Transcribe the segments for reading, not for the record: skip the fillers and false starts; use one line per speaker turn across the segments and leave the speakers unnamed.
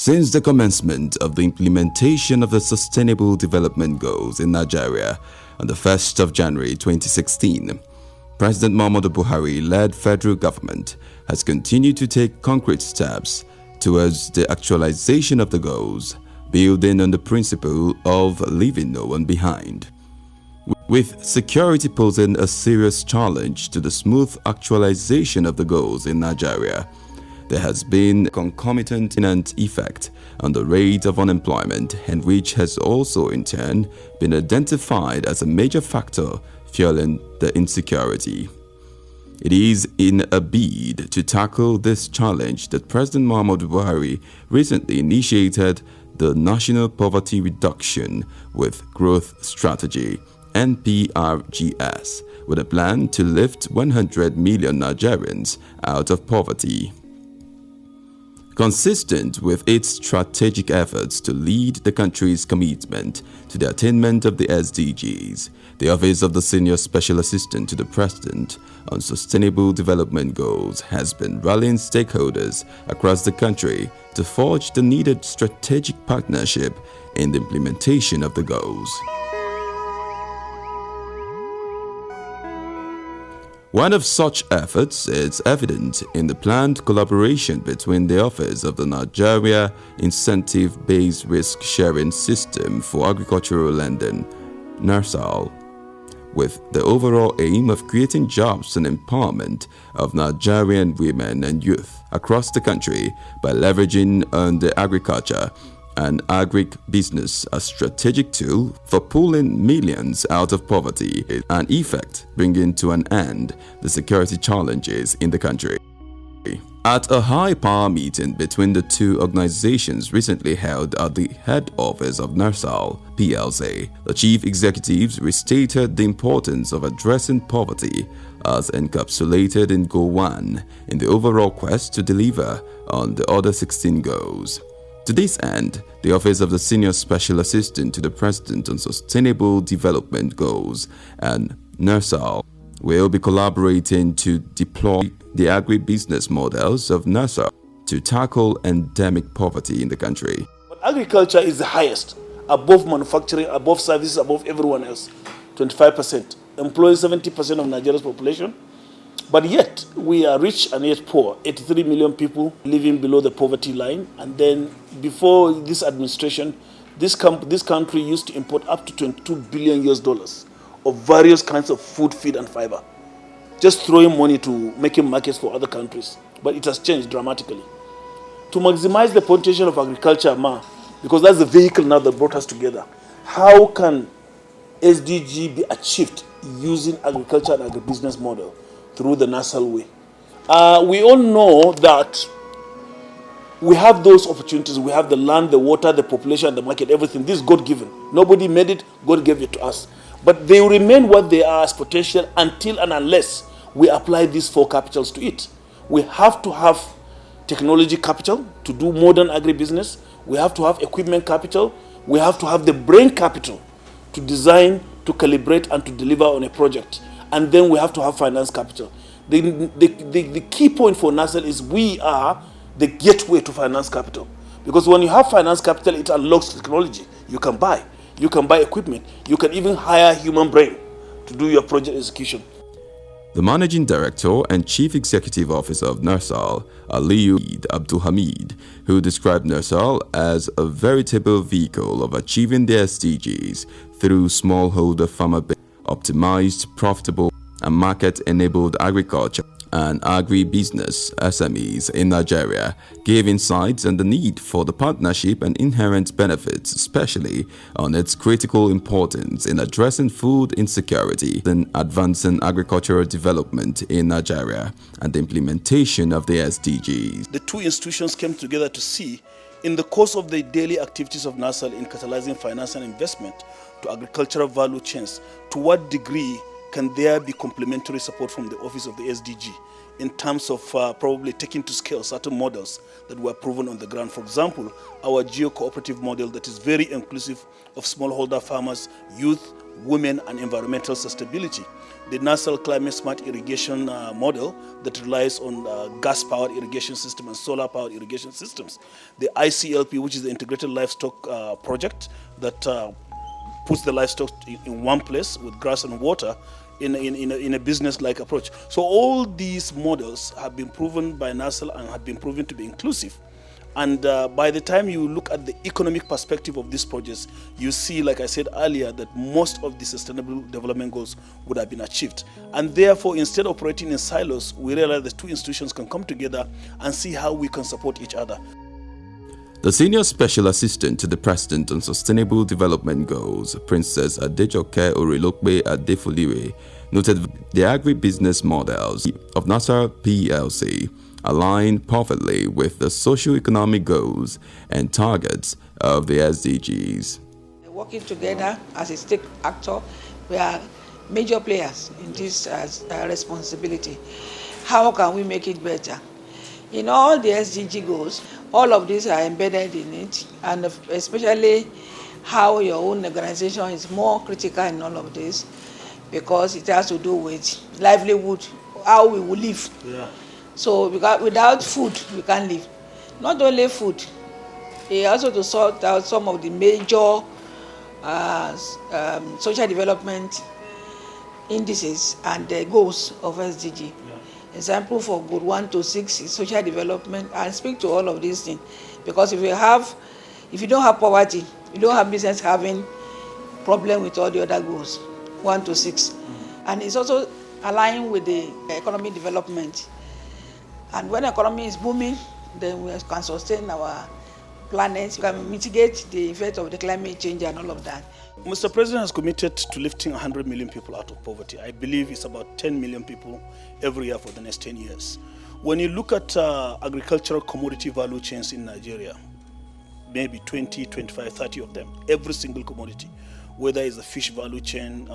Since the commencement of the implementation of the Sustainable Development Goals in Nigeria on the 1st of January 2016, President Muhammadu Buhari-led federal government has continued to take concrete steps towards the actualization of the goals, building on the principle of leaving no one behind. With security posing a serious challenge to the smooth actualization of the goals in Nigeria, there has been a concomitant effect on the rate of unemployment, and which has also in turn been identified as a major factor fueling the insecurity. It is in a bid to tackle this challenge that President Muhammadu Buhari recently initiated the National Poverty Reduction with Growth Strategy (NPRGS) with a plan to lift 100 million Nigerians out of poverty. Consistent with its strategic efforts to lead the country's commitment to the attainment of the SDGs, the Office of the Senior Special Assistant to the President on Sustainable Development Goals has been rallying stakeholders across the country to forge the needed strategic partnership in the implementation of the goals. One of such efforts is evident in the planned collaboration between the Office of the Nigeria Incentive-Based Risk Sharing System for Agricultural Lending (NIRSAL), with the overall aim of creating jobs and empowerment of Nigerian women and youth across the country by leveraging on the agriculture and agribusiness a strategic tool for pulling millions out of poverty and in effect bringing to an end the security challenges in the country. At a high-power meeting between the two organizations recently held at the head office of NIRSAL PLC, the chief executives restated the importance of addressing poverty as encapsulated in Goal 1 in the overall quest to deliver on the other 16 goals. To this end, the Office of the Senior Special Assistant to the President on Sustainable Development Goals and NIRSAL will be collaborating to deploy the agribusiness models of NIRSAL to tackle endemic poverty in the country.
But agriculture is the highest, above manufacturing, above services, above everyone else, 25%. Employs 70% of Nigeria's population. But yet, we are rich and yet poor. 83 million people living below the poverty line. And then, before this administration, this country used to import up to $22 billion of various kinds of food, feed, and fiber. Just throwing money to making markets for other countries. But it has changed dramatically. To maximize the potential of agriculture, because that's the vehicle now that brought us together, how can SDG be achieved using agriculture and agribusiness model? Through the NASDRA way. We all know that we have those opportunities. We have the land, the water, the population, the market, everything. This is God-given. Nobody made it, God gave it to us. But they will remain what they are as potential until and unless we apply these four capitals to it. We have to have technology capital to do modern agribusiness. We have to have equipment capital. We have to have the brain capital to design, to calibrate, and to deliver on a project. And then we have to have finance capital. The key point for NASDRA is we are the gateway to finance capital. Because when you have finance capital, it unlocks technology. You can buy equipment. You can even hire human brain to do your project execution.
The Managing Director and Chief Executive Officer of NIRSAL, Aliyu Abdulhamid, who described NIRSAL as a veritable vehicle of achieving the SDGs through smallholder farmer base, optimized, profitable, and market-enabled agriculture and agribusiness SMEs in Nigeria, gave insights on the need for the partnership and inherent benefits, especially on its critical importance in addressing food insecurity and advancing agricultural development in Nigeria and the implementation of the SDGs.
The two institutions came together to see, in the course of the daily activities of NASDRA in catalyzing finance and investment to agricultural value chains, to what degree can there be complementary support from the Office of the SDG in terms of probably taking to scale certain models that were proven on the ground. For example, our geo-cooperative model that is very inclusive of smallholder farmers, youth, women, and environmental sustainability. The NASDRA climate smart irrigation model that relies on gas-powered irrigation system and solar-powered irrigation systems. The ICLP, which is the integrated livestock project that puts the livestock in one place with grass and water in a business-like approach. So all these models have been proven by NASDRA and have been proven to be inclusive. And by the time you look at the economic perspective of these projects, you see, like I said earlier, that most of the sustainable development goals would have been achieved. And therefore, instead of operating in silos, we realize the two institutions can come together and see how we can support each other.
The Senior Special Assistant to the President on Sustainable Development Goals, Princess Adejoke Orilokpe Adefolire, noted the agribusiness models of NASDRA PLC align perfectly with the socio-economic goals and targets of the SDGs.
Working together as a stake actor, we are major players in this responsibility. How can we make it better? In all the SDG goals, all of these are embedded in it, and especially how your own organization is more critical in all of this, because it has to do with livelihood, how we will live. Yeah. So without food, we can't live. Not only food, also to sort out some of the major social development indices and the goals of SDG. Yeah. Example for goal 1 to 6 is social development, and speak to all of these things, because if you don't have poverty, you don't have business having problem with all the other goals 1 to 6. And it's also aligned with the economic development. And when the economy is booming, then we can sustain our planet, we can mitigate the effect of the climate change and all of that.
Mr. President has committed to lifting 100 million people out of poverty. I believe it's about 10 million people every year for the next 10 years. When you look at agricultural commodity value chains in Nigeria, maybe 20, 25, 30 of them, every single commodity, whether it's the fish value chain,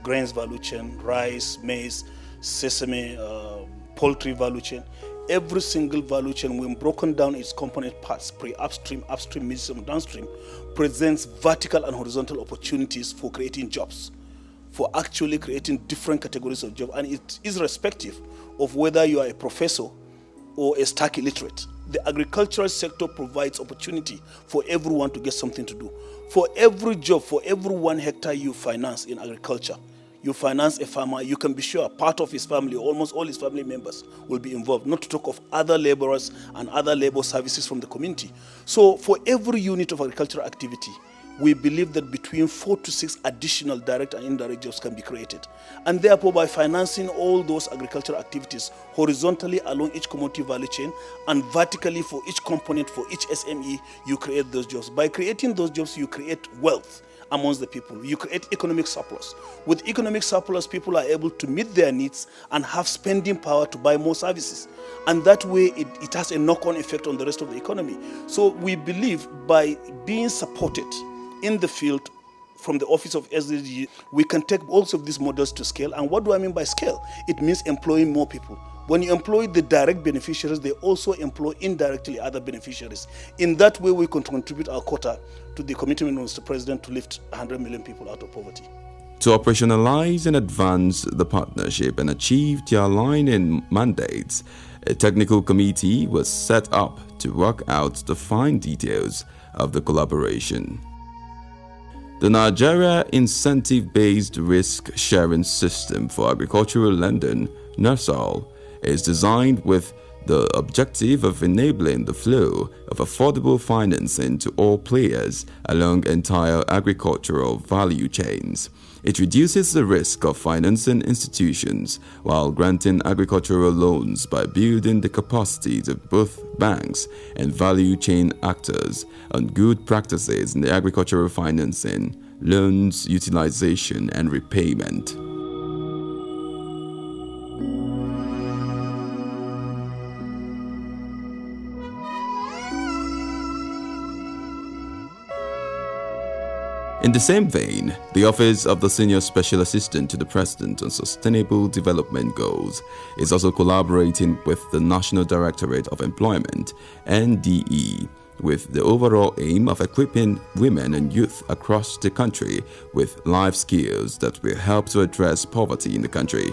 grains value chain, rice, maize, sesame, poultry value chain, every single value chain, when broken down its component parts, pre-upstream, upstream, midstream, downstream, presents vertical and horizontal opportunities for creating jobs, for actually creating different categories of jobs. And it is irrespective of whether you are a professor or a stark illiterate. The agricultural sector provides opportunity for everyone to get something to do. For every job, for every 1 hectare you finance in agriculture, you finance a farmer, you can be sure part of his family, almost all his family members will be involved, not to talk of other laborers and other labor services from the community. So for every unit of agricultural activity, we believe that between 4 to 6 additional direct and indirect jobs can be created. And therefore, by financing all those agricultural activities horizontally along each commodity value chain and vertically for each component, for each SME, you create those jobs. By creating those jobs, you create wealth amongst the people. You create economic surplus. With economic surplus, people are able to meet their needs and have spending power to buy more services. And that way, it has a knock-on effect on the rest of the economy. So we believe by being supported in the field from the Office of SDG, we can take also of these models to scale. And what do I mean by scale? It means employing more people. When you employ the direct beneficiaries, they also employ indirectly other beneficiaries. In that way, we can contribute our quota to the commitment of Mr. President to lift 100 million people out of poverty.
To operationalize and advance the partnership and achieve their aligning mandates, a technical committee was set up to work out the fine details of the collaboration. The Nigeria Incentive-Based Risk Sharing System for Agricultural Lending, NIRSAL, is designed with the objective of enabling the flow of affordable financing to all players along entire agricultural value chains. It reduces the risk of financing institutions while granting agricultural loans by building the capacities of both banks and value chain actors on good practices in the agricultural financing, loans, utilization, and repayment. In the same vein, the Office of the Senior Special Assistant to the President on Sustainable Development Goals is also collaborating with the National Directorate of Employment, NDE, with the overall aim of equipping women and youth across the country with life skills that will help to address poverty in the country.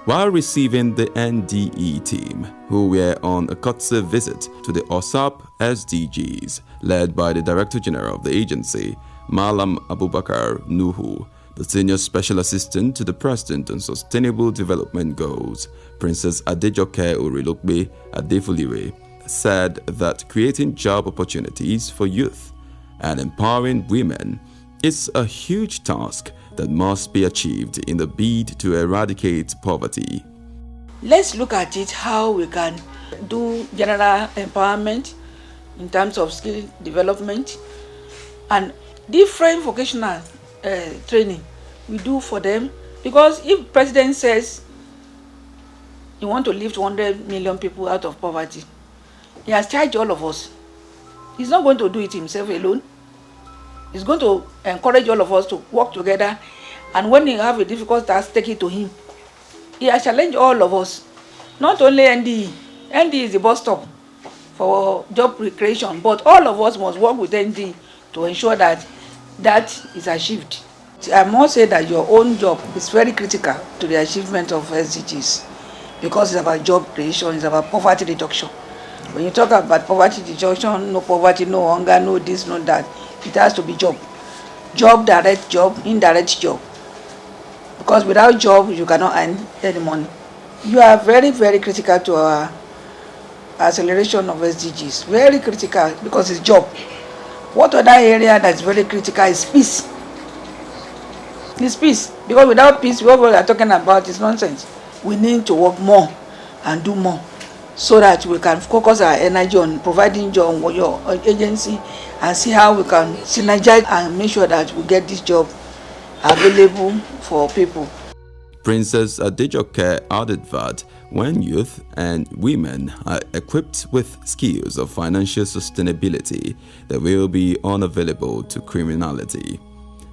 While receiving the NDE team, who were on a courtesy visit to the OSSAP-SDGs, led by the Director General of the agency, Malam Abubakar Nuhu, the Senior Special Assistant to the President on Sustainable Development Goals, Princess Adejoke Orilokbe Adefulire, said that creating job opportunities for youth and empowering women is a huge task that must be achieved in the bid to eradicate poverty.
Let's look at it how we can do general empowerment in terms of skill development and different vocational training we do for them. Because if President says you want to lift 100 million people out of poverty, he has charged all of us. He's not going to do it himself alone. He's going to encourage all of us to work together, and when you have a difficult task, take it to him. He has challenged all of us, not only NDE. NDE is the bus stop for job creation, but all of us must work with NDE to ensure that that is achieved. I must say that your own job is very critical to the achievement of SDGs, because it's about job creation, it's about poverty reduction. When you talk about poverty reduction, no poverty, no hunger, no this, no that, it has to be job. Job, direct job, indirect job. Because without job, you cannot earn any money. You are very, very critical to our acceleration of SDGs. Very critical because it's job. What other area that's very critical is peace. It's peace. Because without peace, what we are talking about is nonsense. We need to work more and do more, so that we can focus our energy on providing job for your agency and see how we can synergize and make sure that we get this job available for people.
Princess Adejoke added that when youth and women are equipped with skills of financial sustainability, they will be unavailable to criminality.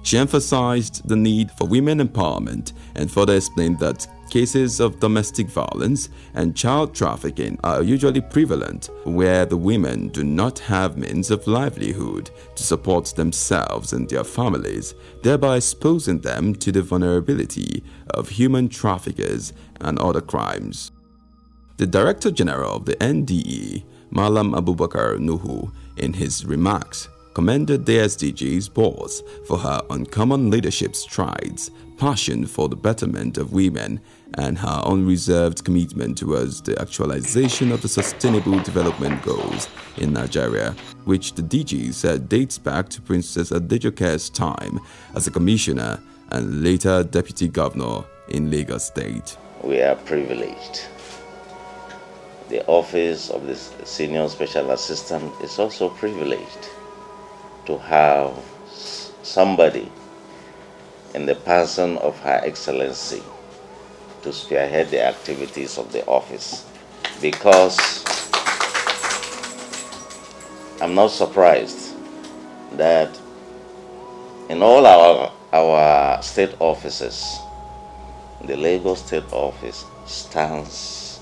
She emphasized the need for women empowerment and further explained that cases of domestic violence and child trafficking are usually prevalent where the women do not have means of livelihood to support themselves and their families, thereby exposing them to the vulnerability of human traffickers and other crimes. The Director General of the NDE, Malam Abubakar Nuhu, in his remarks, commended the SDGs boss for her uncommon leadership strides, passion for the betterment of women, and her unreserved commitment towards the actualization of the Sustainable Development Goals in Nigeria, which the DG said dates back to Princess Adejoke's time as a commissioner and later deputy governor in Lagos State.
We are privileged. The office of the Senior Special Assistant is also privileged to have somebody in the person of Her Excellency to spearhead the activities of the office, because I'm not surprised that in all our state offices, the Lagos State Office stands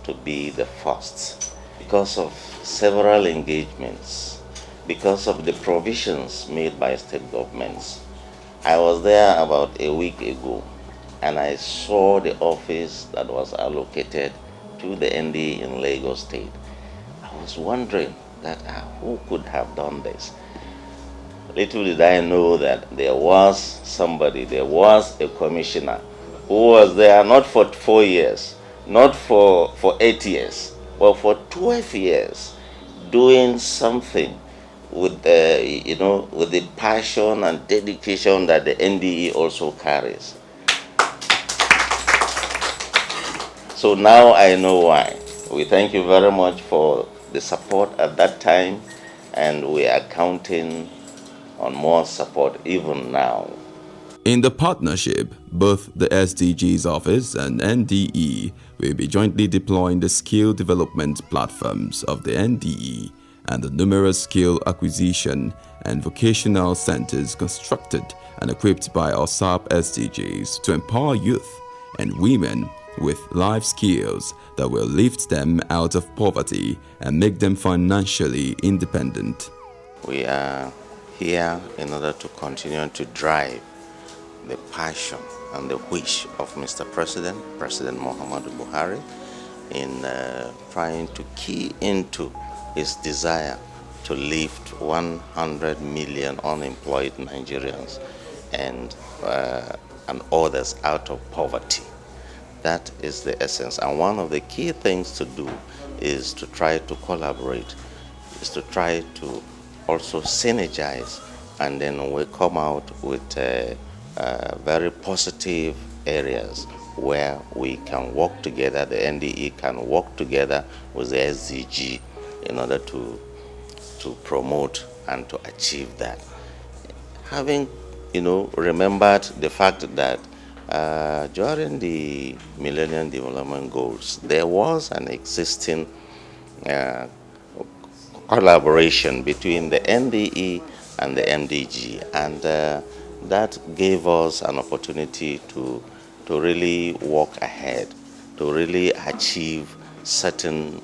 to be the first because of several engagements, because of the provisions made by state governments. I was there about a week ago and I saw the office that was allocated to the NDE in Lagos State. I was wondering that who could have done this? Little did I know that there was somebody, there was a commissioner who was there not for 4 years, not for 8 years, but for 12 years, doing something with with the passion and dedication that the NDE also carries. So now I know why. We thank you very much for the support at that time, and we are counting on more support even now.
In the partnership, both the SDGs office and NDE will be jointly deploying the skill development platforms of the NDE and the numerous skill acquisition and vocational centers constructed and equipped by OSSAP-SDGs to empower youth and women with life skills that will lift them out of poverty and make them financially independent.
We are here in order to continue to drive the passion and the wish of Mr. President Muhammadu Buhari in trying to key into his desire to lift 100 million unemployed Nigerians and others out of poverty. That is the essence. And one of the key things to do is to try to collaborate, is to try to also synergize, and then we come out with very positive areas where we can work together, the NDE can work together with the SDG in order to promote and to achieve that. Having, remembered the fact that during the Millennium Development Goals, there was an existing collaboration between the NDE and the MDG, and that gave us an opportunity to really walk ahead, to really achieve certain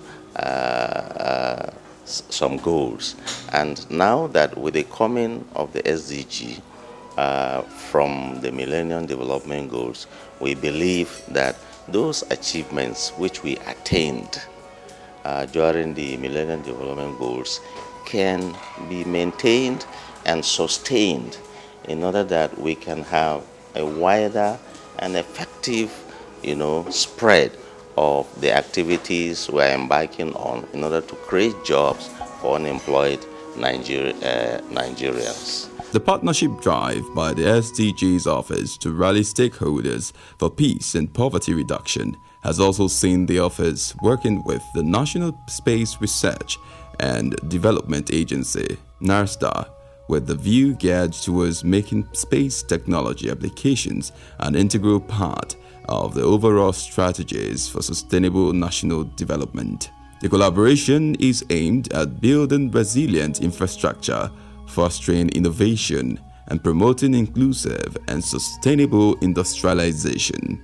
some goals. And now that with the coming of the SDG from the Millennium Development Goals, we believe that those achievements which we attained during the Millennium Development Goals can be maintained and sustained in order that we can have a wider and effective, spread of the activities we're embarking on in order to create jobs for unemployed Nigerians.
The partnership drive by the SDGs office to rally stakeholders for peace and poverty reduction has also seen the office working with the National Space Research and Development Agency, NASDRA, with the view geared towards making space technology applications an integral part of the overall strategies for sustainable national development. The collaboration is aimed at building resilient infrastructure, fostering innovation, and promoting inclusive and sustainable industrialization.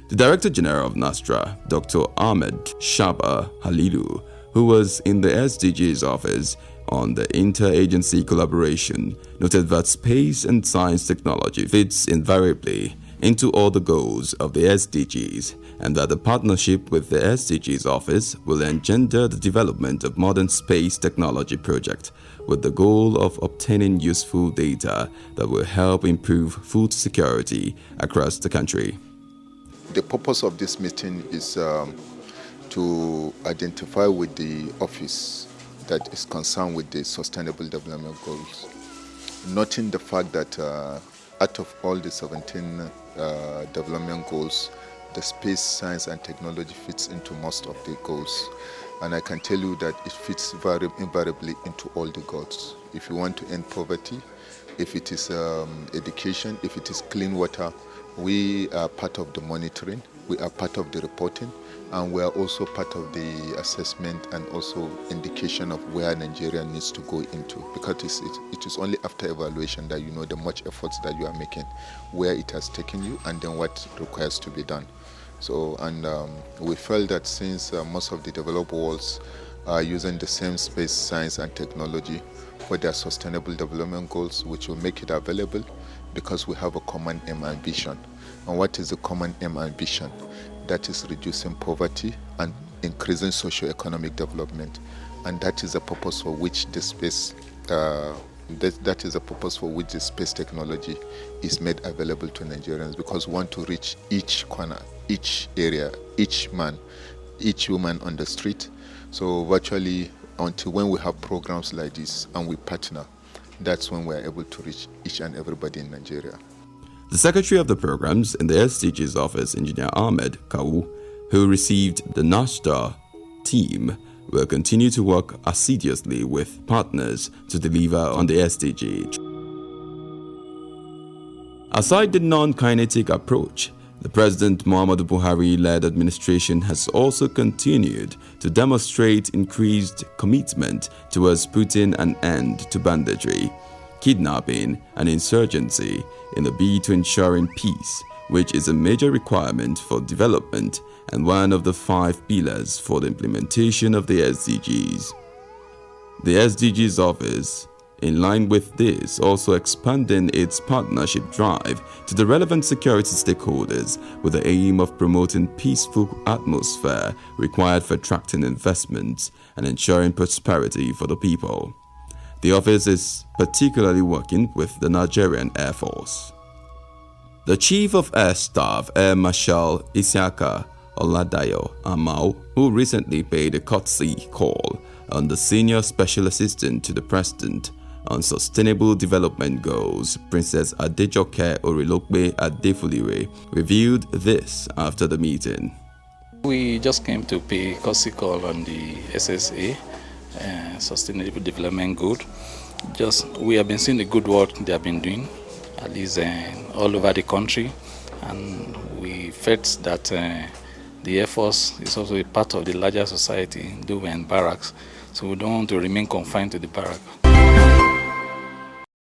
The Director General of NASDRA, Dr. Ahmed Shaba Halilu, who was in the SDGs office on the interagency collaboration, noted that space and science technology fits invariably into all the goals of the SDGs, and that the partnership with the SDGs office will engender the development of modern space technology project with the goal of obtaining useful data that will help improve food security across the country.
The purpose of this meeting is to identify with the office that is concerned with the Sustainable Development Goals, noting the fact that out of all the 17 development goals, the space, science, and technology fits into most of the goals. And I can tell you that it fits invariably into all the goals. If you want to end poverty, if it is education, if it is clean water, we are part of the monitoring, we are part of the reporting, and we are also part of the assessment and also indication of where Nigeria needs to go into, because it is only after evaluation that you know the much efforts that you are making, where it has taken you, and then what requires to be done. So, and we felt that since most of the developed worlds are using the same space, science, and technology for their sustainable development goals, which will make it available because we have a common aim and vision. And what is the common aim and vision? That is reducing poverty and increasing socio-economic development. And that is the purpose for which the space that is the purpose for which the space technology is made available to Nigerians, because we want to reach each corner, each area, each man, each woman on the street. So virtually until when we have programs like this and we partner, that's when we are able to reach each and everybody in Nigeria.
The secretary of the programs in the SDGs office, Engineer Ahmed Kawu, who received the NASDRA team, will continue to work assiduously with partners to deliver on the SDG. Aside the non-kinetic approach, The President Muhammadu Buhari-led administration has also continued to demonstrate increased commitment towards putting an end to banditry, kidnapping, and insurgency in a bid to ensuring peace, which is a major requirement for development and one of the 5 pillars for the implementation of the SDGs. The SDGs office, in line with this, also expanding its partnership drive to the relevant security stakeholders with the aim of promoting peaceful atmosphere required for attracting investments and ensuring prosperity for the people. The office is particularly working with the Nigerian Air Force. The Chief of Air Staff, Air Marshal Isiaka Oladayo Amao, who recently paid a courtesy call on the Senior Special Assistant to the President on Sustainable Development Goals, Princess Adejoke Orilokbe Adefulire, revealed this after the meeting.
We just came to pay courtesy call on the SSA, Sustainable Development Goal. We have been seeing the good work they have been doing, at least all over the country, and we felt that the Air Force is also a part of the larger society, though we're in barracks, so we don't want to remain confined to the barrack.